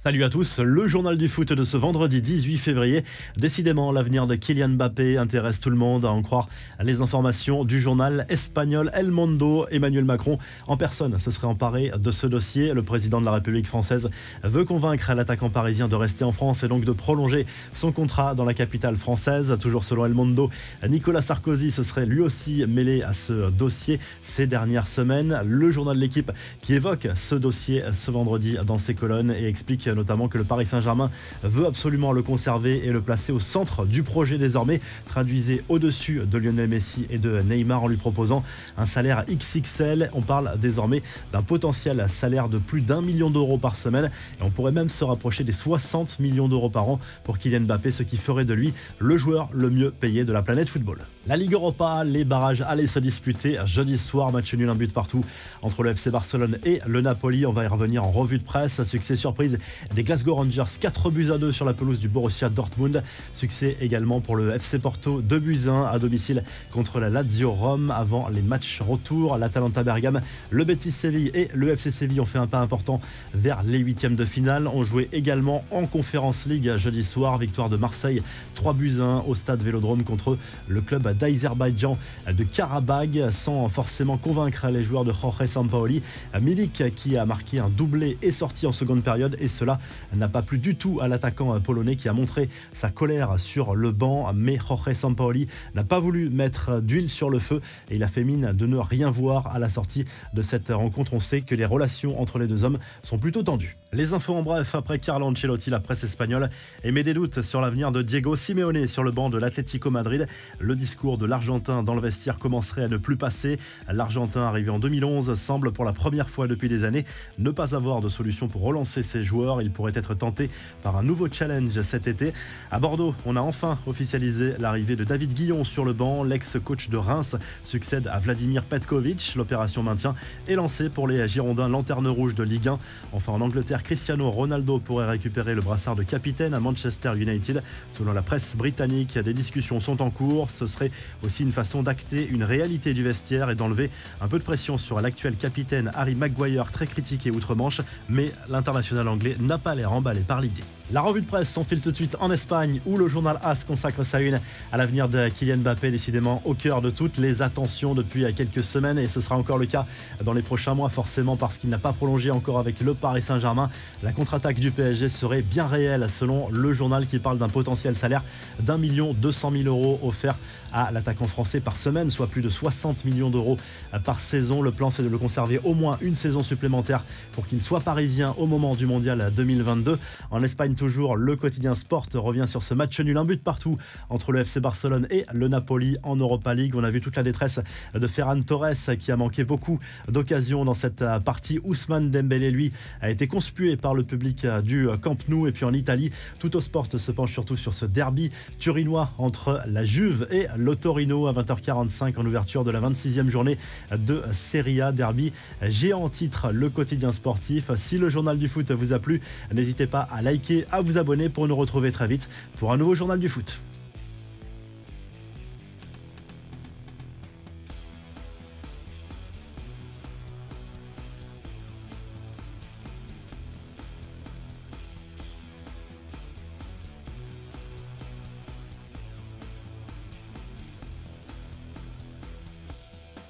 Salut à tous, le journal du foot de ce vendredi 18 février. Décidément, l'avenir de Kylian Mbappé intéresse tout le monde, à en croire les informations du journal espagnol El Mundo. Emmanuel Macron, en personne, se serait emparé de ce dossier. Le président de la République française veut convaincre l'attaquant parisien de rester en France et donc de prolonger son contrat dans la capitale française. Toujours selon El Mundo, Nicolas Sarkozy se serait lui aussi mêlé à ce dossier ces dernières semaines. Le journal de l'Équipe qui évoque ce dossier ce vendredi dans ses colonnes et explique notamment que le Paris Saint-Germain veut absolument le conserver et le placer au centre du projet désormais. Traduisez au-dessus de Lionel Messi et de Neymar en lui proposant un salaire XXL. On parle désormais d'un potentiel salaire de plus d'1 million d'euros par semaine et on pourrait même se rapprocher des 60 millions d'euros par an pour Kylian Mbappé, ce qui ferait de lui le joueur le mieux payé de la planète football. La Ligue Europa, les barrages allaient se disputer jeudi soir, match nul, un but partout entre le FC Barcelone et le Napoli. On va y revenir en revue de presse. Succès surprise des Glasgow Rangers, 4-2 sur la pelouse du Borussia Dortmund. Succès également pour le FC Porto, 2-1 à domicile contre la Lazio Rome. Avant les matchs retour, l'Atalanta Bergame, le Betis Séville et le FC Séville ont fait un pas important vers les huitièmes de finale. On jouait également en Conference League jeudi soir, victoire de Marseille 3-1 au stade Vélodrome contre le club d'Azerbaïdjan de Karabagh, sans forcément convaincre les joueurs de Jorge Sampaoli. Milik, qui a marqué un doublé, est sorti en seconde période et cela n'a pas plu du tout à l'attaquant polonais qui a montré sa colère sur le banc, mais Jorge Sampaoli n'a pas voulu mettre d'huile sur le feu et il a fait mine de ne rien voir à la sortie de cette rencontre. On sait que les relations entre les deux hommes sont plutôt tendues. Les infos en bref, après Carlo Ancelotti, la presse espagnole émet des doutes sur l'avenir de Diego Simeone sur le banc de l'Atlético Madrid. Le discours de l'Argentin dans le vestiaire commencerait à ne plus passer. L'Argentin, arrivé en 2011, semble pour la première fois depuis des années ne pas avoir de solution pour relancer ses joueurs. Il pourrait être tenté par un nouveau challenge cet été. À Bordeaux, on a enfin officialisé l'arrivée de David Guillon sur le banc. L'ex-coach de Reims succède à Vladimir Petkovic. L'opération maintien est lancée pour les Girondins lanterne rouge de Ligue 1. Enfin, en Angleterre, Cristiano Ronaldo pourrait récupérer le brassard de capitaine à Manchester United. Selon la presse britannique, des discussions sont en cours. Ce serait aussi une façon d'acter une réalité du vestiaire et d'enlever un peu de pression sur l'actuel capitaine Harry Maguire, très critiqué outre-Manche, mais l'international anglais n'a pas l'air emballé par l'idée. La revue de presse s'enfile tout de suite en Espagne où le journal AS consacre sa une à l'avenir de Kylian Mbappé, décidément au cœur de toutes les attentions depuis quelques semaines et ce sera encore le cas dans les prochains mois forcément parce qu'il n'a pas prolongé encore avec le Paris Saint-Germain. La contre-attaque du PSG serait bien réelle selon le journal qui parle d'un potentiel salaire d'1 200 000 euros offert à l'attaquant français par semaine, soit plus de 60 millions d'euros par saison. Le plan c'est de le conserver au moins une saison supplémentaire pour qu'il soit parisien au moment du mondial 2022. En Espagne toujours, le quotidien Sport revient sur ce match nul, un but partout entre le FC Barcelone et le Napoli en Europa League. On a vu toute la détresse de Ferran Torres qui a manqué beaucoup d'occasions dans cette partie. Ousmane Dembélé, lui, a été conspué par le public du Camp Nou. Et puis en Italie, Tutto Sport se penche surtout sur ce derby turinois entre la Juve et le Torino à 20h45 en ouverture de la 26e journée de Serie A. Derby géant, titre le quotidien sportif. Si le journal du foot vous a plu, n'hésitez pas à liker, à vous abonner pour nous retrouver très vite pour un nouveau journal du foot.